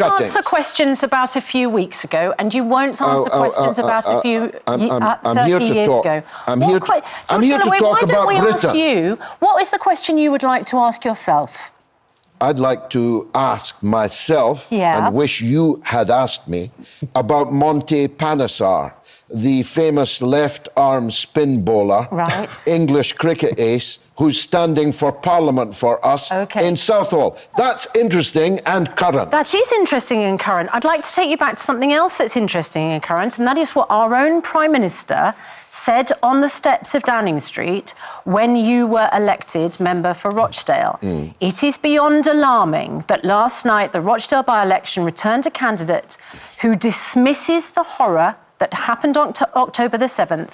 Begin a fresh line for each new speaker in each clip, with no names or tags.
won't answer questions about a few weeks ago, and you won't answer questions about a few 30 years ago.
I'm here to talk about Britain.
Ask you, what is the question you would like to ask yourself?
I'd like to ask myself, and wish you had asked me, about Monty Panesar, the famous left-arm spin bowler, English cricket ace, who's standing for Parliament for us in Southall. That's interesting and current.
That is interesting and current. I'd like to take you back to something else that's interesting and current, and that is what our own Prime Minister said on the steps of Downing Street when you were elected member for Rochdale. It is beyond alarming that last night the Rochdale by-election returned a candidate who dismisses the horror that happened on October the 7th,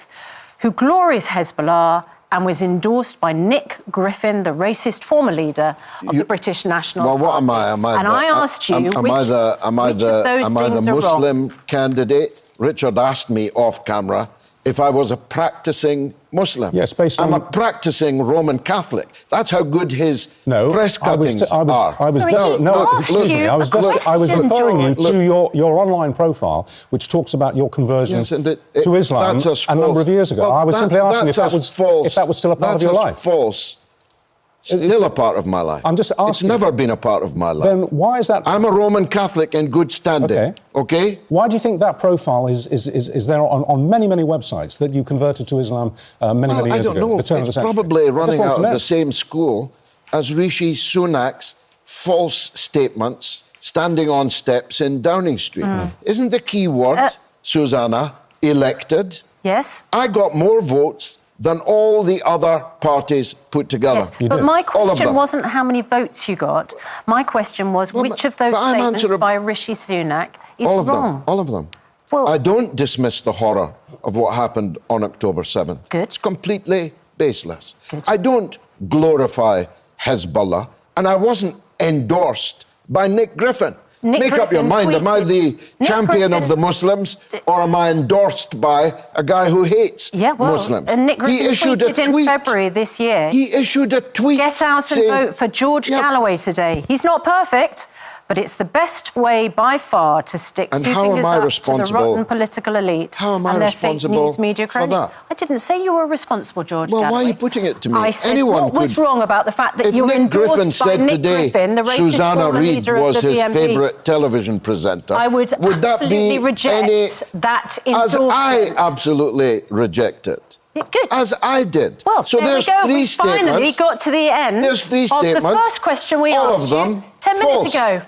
who glories Hezbollah and was endorsed by Nick Griffin, the racist former leader of the British National Party.
Well, what am I?
I asked you, which of those things are wrong?
Muslim candidate? Richard asked me off camera if I was a practising Muslim.
Yes, based on...
I'm a practising Roman Catholic. That's how good his press cuttings are.
I was referring you to your online profile, which talks about your conversion to Islam a number of years ago.
Well,
I was simply asking if that was still a part of your life.
That's false. Still a part of my life.
I'm just asking.
It's never been a part of my life.
Then why is that?
I'm a Roman Catholic in good standing. Okay?
Why do you think that profile is there on many websites that you converted to Islam many years ago?
I don't know. It's probably running out of the same school as Rishi Sunak's false statements standing on steps in Downing Street. Isn't the key word, Susanna, elected?
Yes.
I got more votes than all the other parties put together.
Yes, but my question wasn't how many votes you got. My question was which of those statements by Rishi Sunak is wrong?
All of them. Well, I don't dismiss the horror of what happened on October 7th.
Good.
It's completely baseless. Good. I don't glorify Hezbollah, and I wasn't endorsed by Nick Griffin. Make up your mind, am I the champion of the Muslims, or am I endorsed by a guy who hates Muslims?
And Nick Griffin tweeted in February this year.
He issued a tweet.
Get out and vote for George Galloway today. He's not perfect, but it's the best way by far to stick two fingers up to the rotten political elite and their fake news media cronies. I didn't say you were responsible, George Galloway.
Well, why are you putting it to me?
I said what was wrong about the fact that you were endorsed by Nick Griffin, the racist
Susanna Reid was his favourite television presenter.
I would absolutely reject that endorsement.
As I absolutely reject it.
Good.
As I did.
Well,
so
there we go. We finally got to the end
of the
first question we asked you 10 minutes ago.